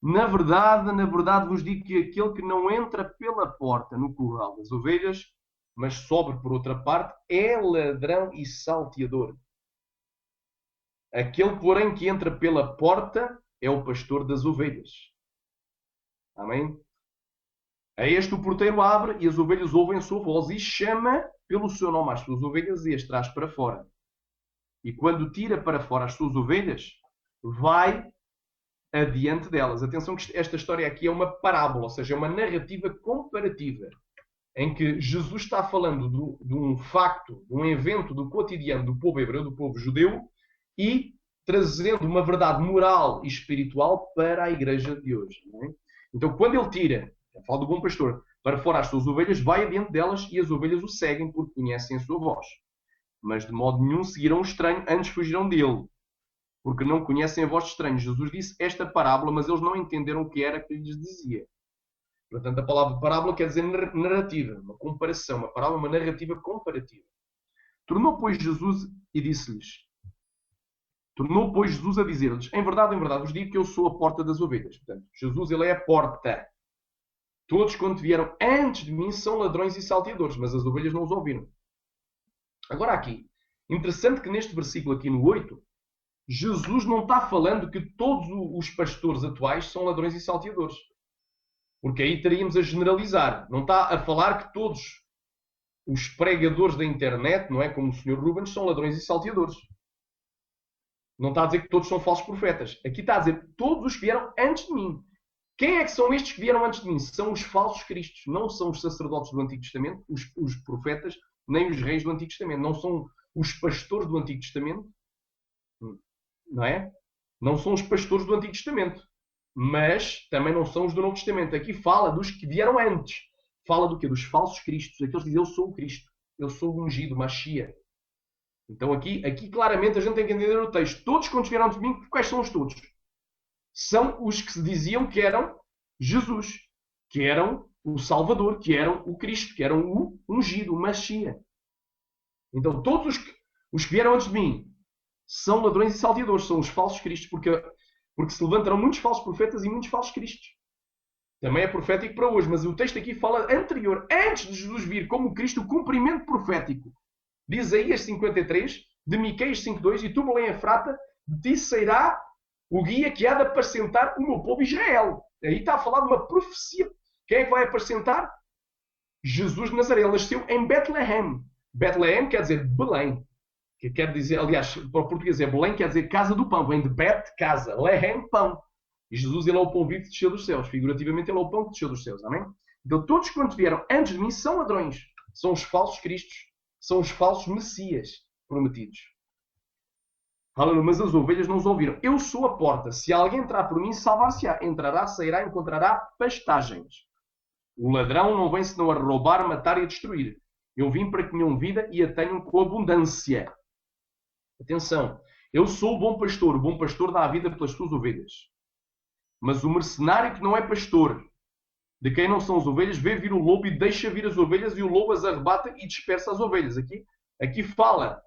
Na verdade vos digo que aquele que não entra pela porta no curral das ovelhas, mas sobe por outra parte, é ladrão e salteador. Aquele, porém, que entra pela porta é o pastor das ovelhas. Amém? A este o porteiro abre e as ovelhas ouvem a sua voz e chama pelo seu nome às suas ovelhas e as traz para fora. E quando tira para fora as suas ovelhas, vai adiante delas. Atenção que esta história aqui é uma parábola, ou seja, é uma narrativa comparativa, em que Jesus está falando de um facto, de um evento do cotidiano do povo hebreu, do povo judeu, e trazendo uma verdade moral e espiritual para a igreja de hoje. Não é? Então, quando ele tira, fala do bom pastor, para fora as suas ovelhas, vai adiante delas e as ovelhas o seguem porque conhecem a sua voz. Mas de modo nenhum seguirão o estranho, antes fugirão dele, porque não conhecem a voz de estranhos. Jesus disse esta parábola, mas eles não entenderam o que era que lhes dizia. Portanto, a palavra parábola quer dizer narrativa, uma comparação, uma parábola, uma narrativa comparativa. Tornou, pois, Jesus e disse-lhes, tornou, pois, Jesus a dizer-lhes, em verdade, vos digo que eu sou a porta das ovelhas. Portanto, Jesus, ele é a porta. Todos quanto vieram antes de mim são ladrões e salteadores, mas as ovelhas não os ouviram. Agora aqui, interessante que neste versículo aqui no 8, Jesus não está falando que todos os pastores atuais são ladrões e salteadores. Porque aí estaríamos a generalizar. Não está a falar que todos os pregadores da internet, não é, como o Sr. Rubens, são ladrões e salteadores. Não está a dizer que todos são falsos profetas. Aqui está a dizer todos os que vieram antes de mim. Quem é que são estes que vieram antes de mim? São os falsos cristos. Não são os sacerdotes do Antigo Testamento, os profetas, nem os reis do Antigo Testamento. Não são os pastores do Antigo Testamento. Não é? Não são os pastores do Antigo Testamento. Mas também não são os do Novo Testamento. Aqui fala dos que vieram antes. Fala do quê? Dos falsos cristos. Aqueles que dizem, eu sou o Cristo. Eu sou o ungido, Machia. Então aqui claramente a gente tem que entender o texto. Todos quantos vieram de mim, quais são os todos? São os que se diziam que eram Jesus, que eram o Salvador, que eram o Cristo, que eram o ungido, o Machia. Então todos os que vieram antes de mim são ladrões e salteadores, são os falsos cristos, porque se levantarão muitos falsos profetas e muitos falsos cristos. Também é profético para hoje, mas o texto aqui fala anterior, antes de Jesus vir como Cristo, o cumprimento profético de Isaías 53, de Miqueias 5.2, e tu, Belém Efrata, de ti sairá o guia que há de apacentar o meu povo Israel. Aí está a falar de uma profecia. Quem é que vai apacentar? Jesus de Nazaré. Ele nasceu em Betlehem. Betlehem quer dizer Belém. Que quer dizer, aliás, para o português é Belém, quer dizer casa do pão. Vem de Bet, casa. Lehem, pão. E Jesus, ele é o pão vivo que desceu dos céus. Figurativamente, ele é o pão que desceu dos céus. Amém? Então, todos quantos vieram antes de mim são ladrões. São os falsos cristos. São os falsos messias prometidos. Aleluia, mas as ovelhas não os ouviram. Eu sou a porta. Se alguém entrar por mim, salvar-se-á. Entrará, sairá, encontrará pastagens. O ladrão não vem senão a roubar, matar e a destruir. Eu vim para que tenham vida e a tenham com abundância. Atenção. Eu sou o bom pastor. O bom pastor dá a vida pelas suas ovelhas. Mas o mercenário que não é pastor, de quem não são as ovelhas, vê vir o lobo e deixa vir as ovelhas, e o lobo as arrebata e dispersa as ovelhas. Aqui fala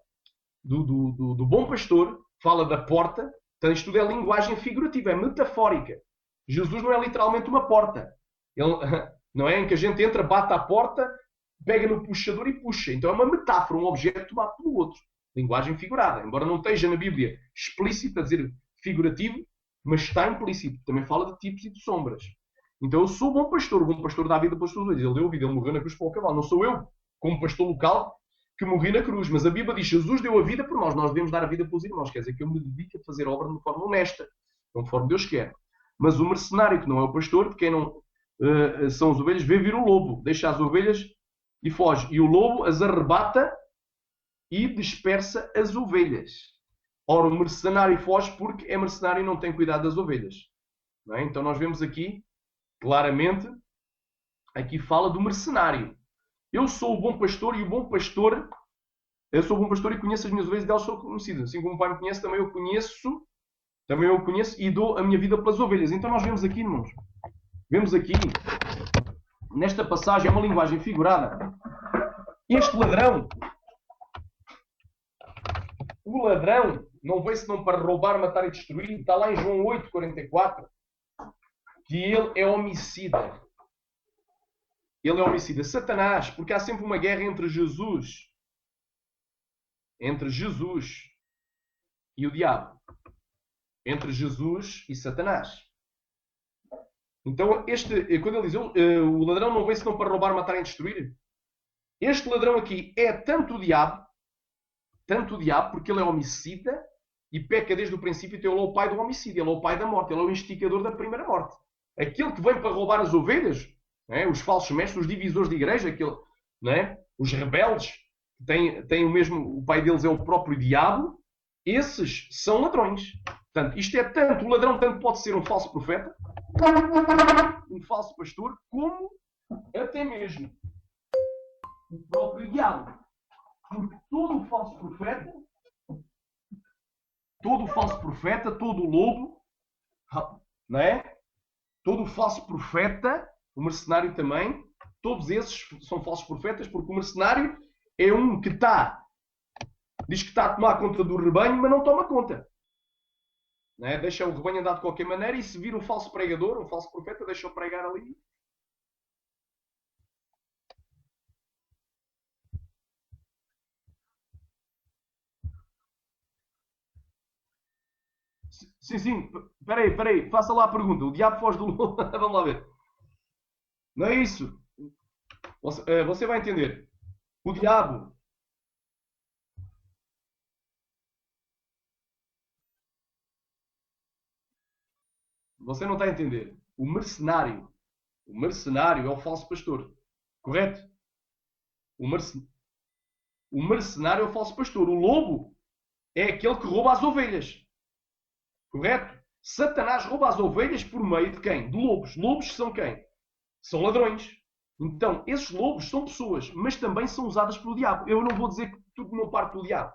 do bom pastor, fala da porta. Então isto tudo é linguagem figurativa, é metafórica. Jesus não é literalmente uma porta. Ele, não é em que a gente entra, bate à porta, pega no puxador e puxa. Então é uma metáfora, um objeto tomado pelo outro. Linguagem figurada. Embora não esteja na Bíblia explícito a dizer figurativo, mas está implícito. Também fala de tipos e de sombras. Então eu sou o bom pastor dá a vida pelas suas ovelhas. Ele deu a vida, ele morreu na cruz para o cavalo. Não sou eu, como pastor local, que morri na cruz. Mas a Bíblia diz, Jesus deu a vida por nós. Nós devemos dar a vida pelos irmãos. Quer dizer que eu me dedico a fazer obra de uma forma honesta, conforme Deus quer. Mas o mercenário, que não é o pastor, de quem não são as ovelhas, vê vir o lobo, deixa as ovelhas e foge. E o lobo as arrebata e dispersa as ovelhas. Ora, o mercenário foge porque é mercenário e não tem cuidado das ovelhas. Não é? Então nós vemos aqui, claramente, aqui fala do mercenário. Eu sou o bom pastor e o bom pastor, eu sou o bom pastor e conheço as minhas ovelhas e delas sou conhecido. Assim como o Pai me conhece, também eu conheço e dou a minha vida pelas ovelhas. Então nós vemos aqui, irmãos, nesta passagem, é uma linguagem figurada. Este ladrão, o ladrão, não veio senão para roubar, matar e destruir. Está lá em João 8:44. que ele é homicida. Ele é homicida. Satanás, porque há sempre uma guerra entre Jesus e o diabo. Entre Jesus e Satanás. Então, quando ele diz, o ladrão não veio senão para roubar, matar e destruir. Este ladrão aqui é tanto o diabo, porque ele é homicida e peca desde o princípio, então ele é o pai do homicídio, ele é o pai da morte, ele é o instigador da primeira morte. Aquele que vem para roubar as ovelhas, né? Os falsos mestres, os divisores de igreja, né? Os rebeldes, têm o mesmo, o pai deles é o próprio diabo, esses são ladrões. Portanto, isto é tanto, o ladrão tanto pode ser um falso profeta, um falso pastor, como até mesmo o próprio diabo. Porque todo o falso profeta, todo o lobo, não é? Todo o falso profeta, o mercenário também, todos esses são falsos profetas, porque o mercenário é um que diz que está a tomar conta do rebanho, mas não toma conta. Não é? Deixa o rebanho andar de qualquer maneira, e se vir um falso pregador, um falso profeta, deixa-o pregar ali. Sim. Espera aí. Faça lá a pergunta. O diabo foge do lobo. Vamos lá ver. Não é isso. Você vai entender. O diabo... Você não está a entender. O mercenário é o falso pastor. Correto? O mercenário é o falso pastor. O lobo é aquele que rouba as ovelhas. Correto? Satanás rouba as ovelhas por meio de quem? De lobos. Lobos são quem? São ladrões. Então, esses lobos são pessoas, mas também são usadas pelo diabo. Eu não vou dizer que tudo não parte do diabo.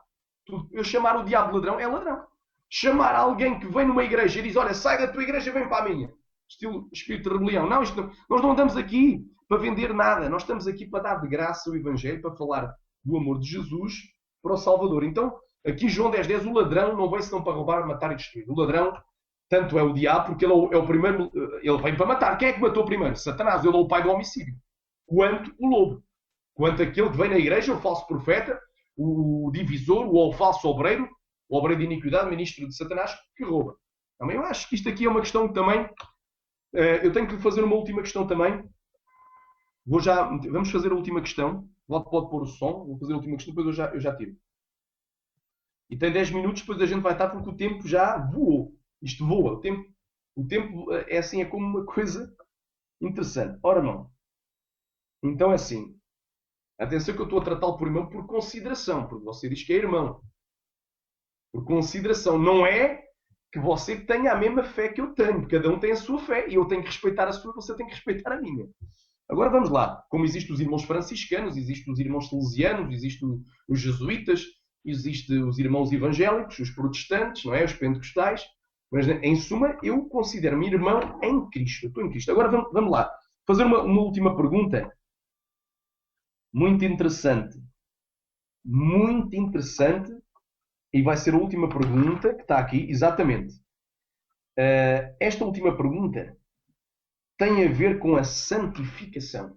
Eu chamar o diabo de ladrão é ladrão. Chamar alguém que vem numa igreja e diz, olha, sai da tua igreja e vem para a minha. Estilo espírito de rebelião. Não, nós não andamos aqui para vender nada. Nós estamos aqui para dar de graça o Evangelho, para falar do amor de Jesus para o Salvador. Então, aqui João 10:10, o ladrão não vem senão para roubar, matar e destruir. O ladrão, tanto é o diabo, porque ele é o primeiro, ele vem para matar. Quem é que matou primeiro? Satanás, ele é o pai do homicídio. Quanto o lobo. Quanto aquele que vem na igreja, o falso profeta, o divisor, o falso obreiro, o obreiro de iniquidade, ministro de Satanás, que rouba. Também eu acho que isto aqui é uma questão que também... eu tenho que lhe fazer uma última questão também. Vamos fazer a última questão. Pode pôr o som. Vou fazer a última questão, depois eu já tiro. E tem 10 minutos, depois a gente vai estar, porque o tempo já voou. Isto voa. O tempo é assim, é como uma coisa interessante. Ora não. Então é assim. Atenção que eu estou a tratá-lo por irmão por consideração, porque você diz que é irmão. Por consideração. Não é que você tenha a mesma fé que eu tenho. Cada um tem a sua fé e eu tenho que respeitar a sua, você tem que respeitar a minha. Agora vamos lá. Como existem os irmãos franciscanos, existem os irmãos salesianos, existem os jesuítas, existem os irmãos evangélicos, os protestantes, não é? Os pentecostais. Mas, em suma, eu considero-me irmão em Cristo. Eu estou em Cristo. Agora vamos lá. Fazer uma última pergunta. Muito interessante. Muito interessante. E vai ser a última pergunta que está aqui. Exatamente. Esta última pergunta tem a ver com a santificação.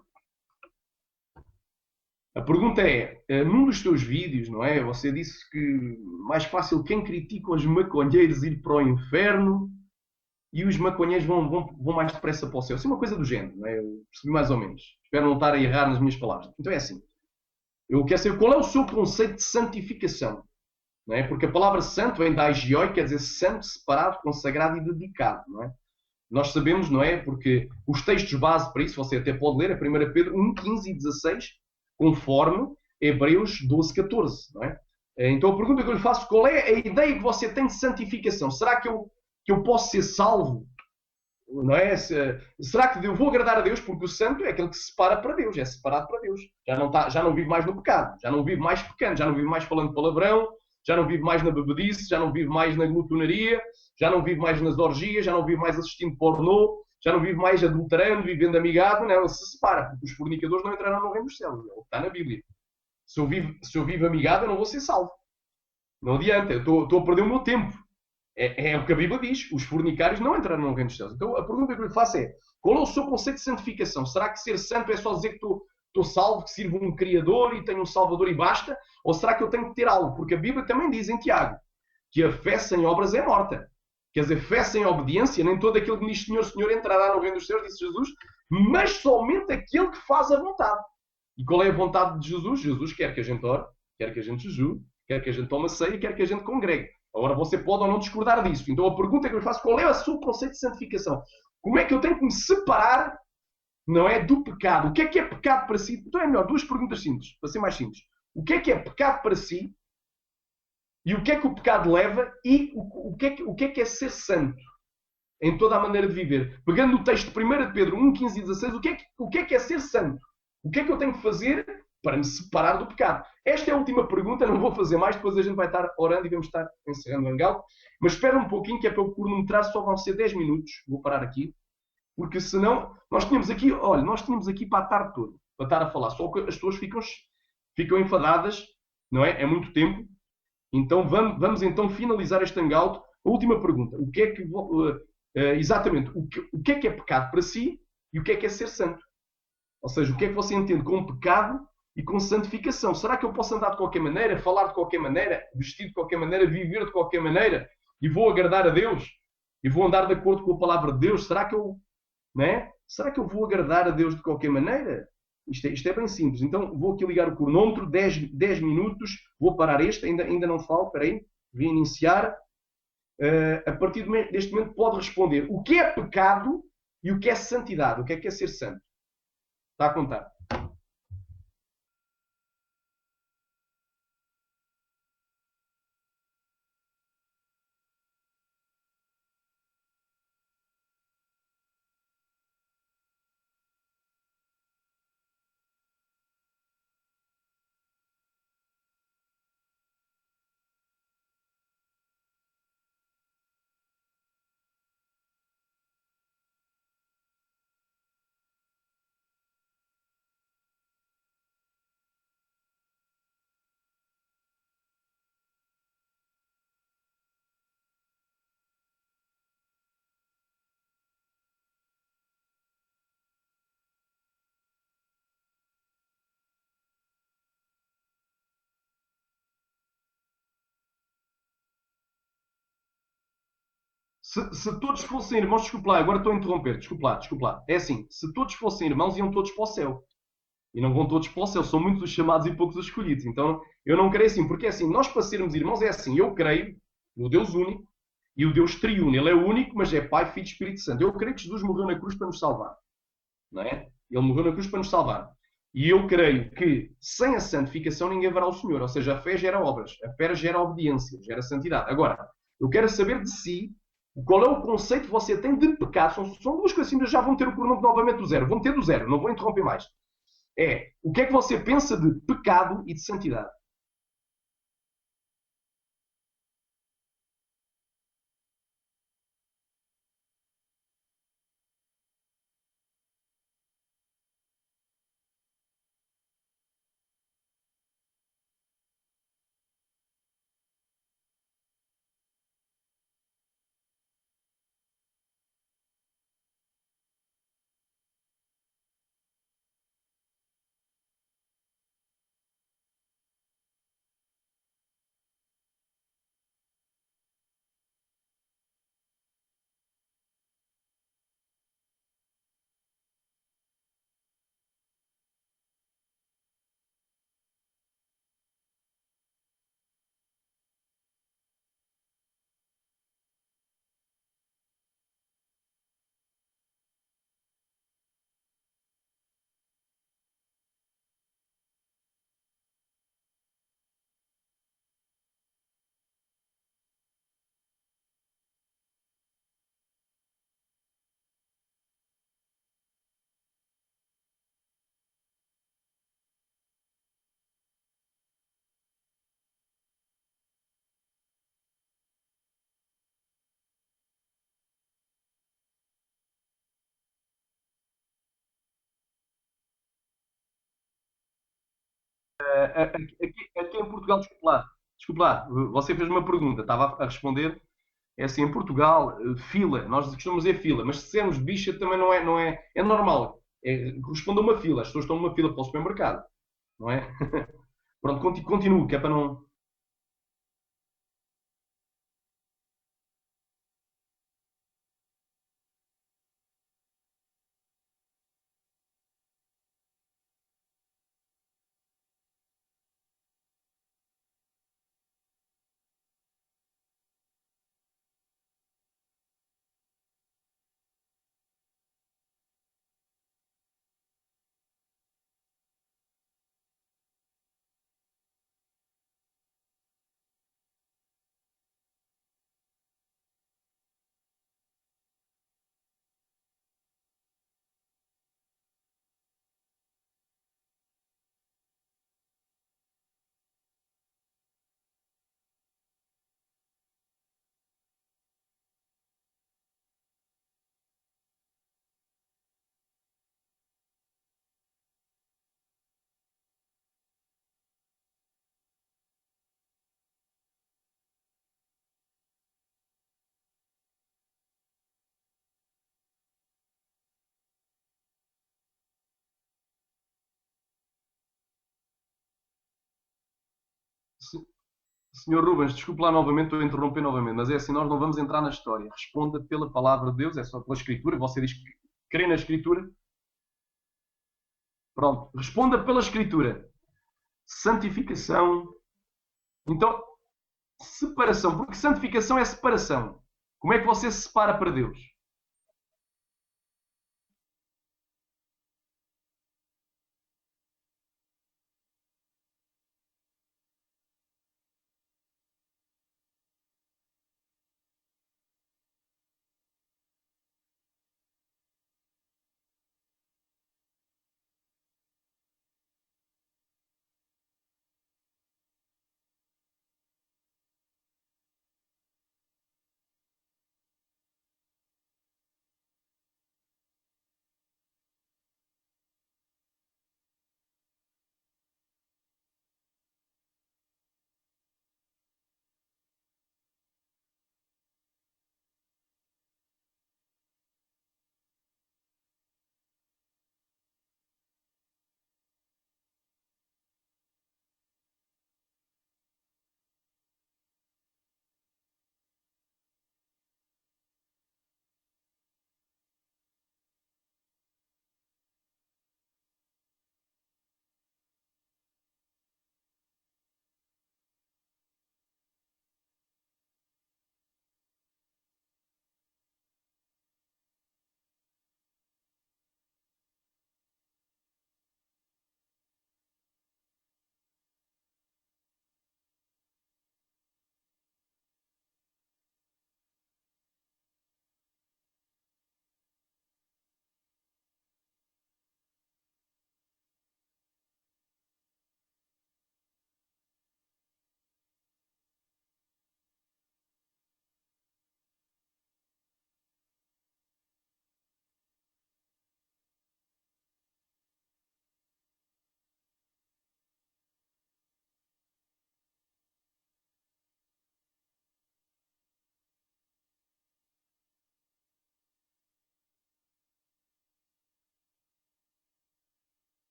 A pergunta é, num dos teus vídeos, não é? Você disse que mais fácil quem critica os maconheiros ir para o inferno e os maconheiros vão mais depressa para o céu. Isso é uma coisa do género, não é? Eu percebi mais ou menos. Espero não estar a errar nas minhas palavras. Então é assim. Eu quero saber qual é o seu conceito de santificação. Não é? Porque a palavra santo vem da agioi, quer dizer santo, separado, consagrado e dedicado. Não é? Nós sabemos, não é? Porque os textos base para isso, você até pode ler, a 1 Pedro 1, 15 e 16, conforme Hebreus 12, 14. Não é? Então a pergunta que eu lhe faço, qual é a ideia que você tem de santificação? Será que eu posso ser salvo? Não é? Será que eu vou agradar a Deus? Porque o santo é aquele que se separa para Deus, é separado para Deus. Já não vive mais no pecado, já não vive mais pecando, já não vive mais falando palavrão, já não vive mais na bebedice, já não vive mais na glutonaria, já não vive mais nas orgias, já não vive mais assistindo pornô, já não vive mais adulterando, vivendo amigado. Não, ele se separa, porque os fornicadores não entrarão no reino dos céus. É o que está na Bíblia. Se eu vivo amigado, eu não vou ser salvo. Não adianta, eu estou a perder o meu tempo. É o que a Bíblia diz. Os fornicários não entraram no reino dos céus. Então a pergunta que eu lhe faço é: qual é o seu conceito de santificação? Será que ser santo é só dizer que estou salvo, que sirvo um Criador e tenho um Salvador e basta? Ou será que eu tenho que ter algo? Porque a Bíblia também diz em Tiago que a fé sem obras é morta. Quer dizer, fé sem obediência, nem todo aquele que diz Senhor, Senhor entrará no reino dos céus, disse Jesus, mas somente aquele que faz a vontade. E qual é a vontade de Jesus? Jesus quer que a gente ore, quer que a gente jejue, quer que a gente tome a ceia, quer que a gente congregue. Agora você pode ou não discordar disso. Então a pergunta que eu lhe faço: qual é o seu conceito de santificação? Como é que eu tenho que me separar, não é, do pecado? O que é pecado para si? Então é melhor, duas perguntas simples, para ser mais simples. O que é pecado para si? E o que é que o pecado leva? E o que é ser santo? Em toda a maneira de viver. Pegando o texto de 1 de Pedro 1, 15 e 16, o que é ser santo? O que é que eu tenho que fazer para me separar do pecado? Esta é a última pergunta, não vou fazer mais, depois a gente vai estar orando e vamos estar encerrando o hangout. Mas espera um pouquinho, que é para eu cronometrar, só vão ser 10 minutos. Vou parar aqui. Porque senão, nós tínhamos aqui, olha, nós tínhamos aqui para a tarde toda, para estar a falar. Só que as pessoas ficam enfadadas, não é? É muito tempo. Então vamos então finalizar este hangout. A última pergunta. O que é que exatamente o que é pecado para si e o que é ser santo? Ou seja, o que é que você entende com pecado e com santificação? Será que eu posso andar de qualquer maneira, falar de qualquer maneira, vestir de qualquer maneira, viver de qualquer maneira e vou agradar a Deus? E vou andar de acordo com a palavra de Deus? Será que eu, né? Será que eu vou agradar a Deus de qualquer maneira? Isto é bem simples. Então vou aqui ligar o cronómetro, 10 minutos, vou parar este, ainda não falo, espera aí, vim iniciar. A partir deste momento pode responder o que é pecado e o que é santidade, o que é ser santo. Está a contar. Se todos fossem irmãos, desculpa lá, agora estou a interromper, desculpa lá. É assim, se todos fossem irmãos, iam todos para o céu. E não vão todos para o céu, são muitos os chamados e poucos os escolhidos. Então, eu não creio assim, porque é assim, nós para sermos irmãos é assim, eu creio no Deus único e o Deus triuno. Ele é único, mas é Pai, Filho e Espírito Santo. Eu creio que Jesus morreu na cruz para nos salvar. Não é? Ele morreu na cruz para nos salvar. E eu creio que sem a santificação ninguém verá o Senhor. Ou seja, a fé gera obras, a fé gera obediência, gera santidade. Agora, eu quero saber de si qual é o conceito que você tem de pecado. São duas coisas simples, já vão ter o pronome novamente do zero. Vão ter do zero, não vou interromper mais. O que é que você pensa de pecado e de santidade? Aqui em Portugal, desculpe lá, você fez uma pergunta, estava a responder. É assim, em Portugal, fila, nós costumamos dizer fila, mas se dissermos bicha também é normal. Corresponde a uma fila, as pessoas estão numa fila para o supermercado, não é? Pronto, continuo, que é para não. Se- Senhor Rubens, desculpe lá novamente, estou a interromper novamente, mas é assim, nós não vamos entrar na história. Responda pela palavra de Deus, é só pela Escritura. Você diz que crê na Escritura. Pronto, responda pela Escritura. Santificação. Então, separação, porque santificação é separação. Como é que você se separa para Deus?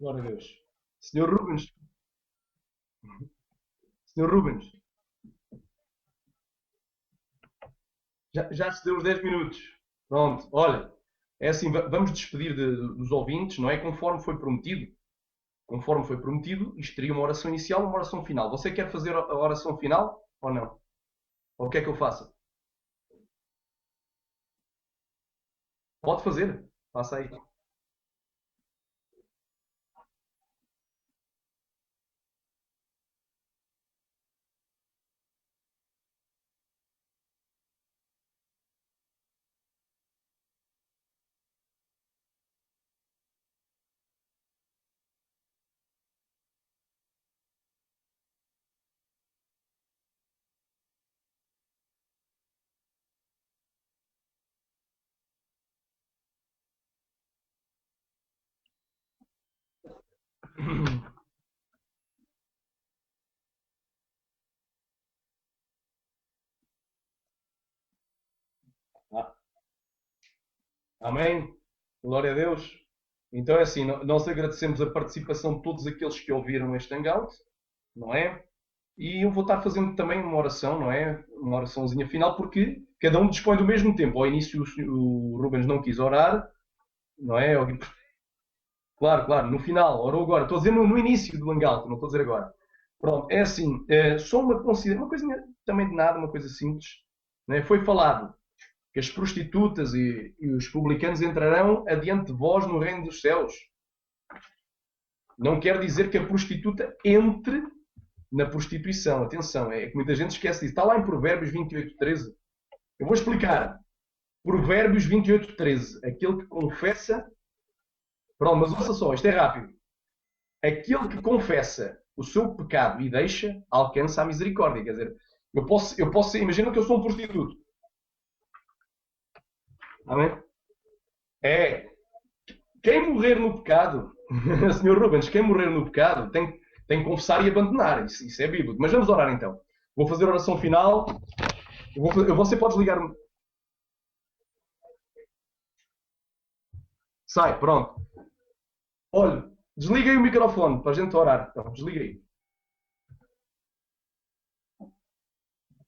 Glória a Deus. Senhor Rubens, Senhor Rubens, já se deu os 10 minutos. Pronto, olha, é assim, vamos despedir dos ouvintes, não é? Conforme foi prometido. Conforme foi prometido, isto teria uma oração inicial e uma oração final. Você quer fazer a oração final ou não? Ou o que é que eu faça? Pode fazer. Faça aí. Ah, amém. Glória a Deus. Então é assim, nós agradecemos a participação de todos aqueles que ouviram este hangout, não é? E eu vou estar fazendo também uma oração, não é? Uma oraçãozinha final, porque cada um dispõe do mesmo tempo. Ao início o Rubens não quis orar, não é? Claro, claro, no final, orou agora. Estou a dizer no início do hangout, não estou a dizer agora. Pronto, é assim, só uma coisinha também de nada, uma coisa simples. Né? Foi falado que as prostitutas e os publicanos entrarão adiante de vós no reino dos céus. Não quer dizer que a prostituta entre na prostituição. Atenção, é que muita gente esquece disso. Está lá em Provérbios 28:13. Eu vou explicar. Provérbios 28:13. Aquele que confessa. Pronto, mas ouça só, isto é rápido. Aquele que confessa o seu pecado e deixa, alcança a misericórdia. Quer dizer, eu posso imagina que eu sou um prostituto. Amém? É. Quem morrer no pecado, Senhor Rubens, quem morrer no pecado tem que confessar e abandonar. Isso é bíblico. Mas vamos orar então. Vou fazer a oração final. Você pode ligar-me. Sai, pronto. Olha, desliga aí o microfone para a gente orar. Então, desliga aí.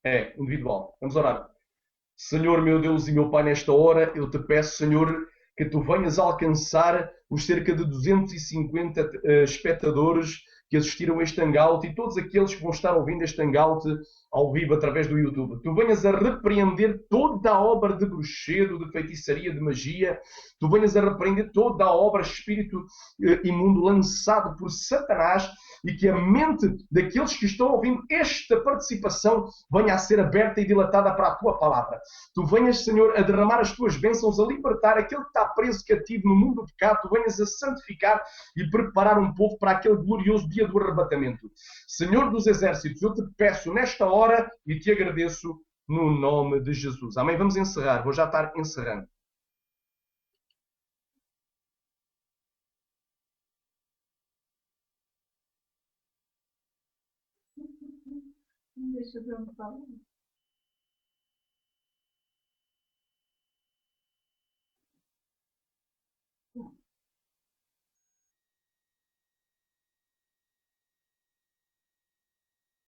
É, individual. Vamos orar. Senhor, meu Deus e meu Pai, nesta hora eu te peço, Senhor, que tu venhas alcançar os cerca de 250 espectadores que assistiram a este hangout e todos aqueles que vão estar ouvindo este hangout ao vivo através do YouTube. Tu venhas a repreender toda a obra de bruxedo, de feitiçaria, de magia. Tu venhas a repreender toda a obra, espírito imundo lançado por Satanás e que a mente daqueles que estão ouvindo esta participação venha a ser aberta e dilatada para a tua palavra. Tu venhas, Senhor, a derramar as tuas bênçãos, a libertar aquele que está preso, cativo no mundo do pecado. Tu venhas a santificar e preparar um povo para aquele glorioso dia do arrebatamento. Senhor dos exércitos, eu te peço nesta hora e te agradeço no nome de Jesus. Amém? Vamos encerrar. Vou já estar encerrando. Deixa eu ver onde está.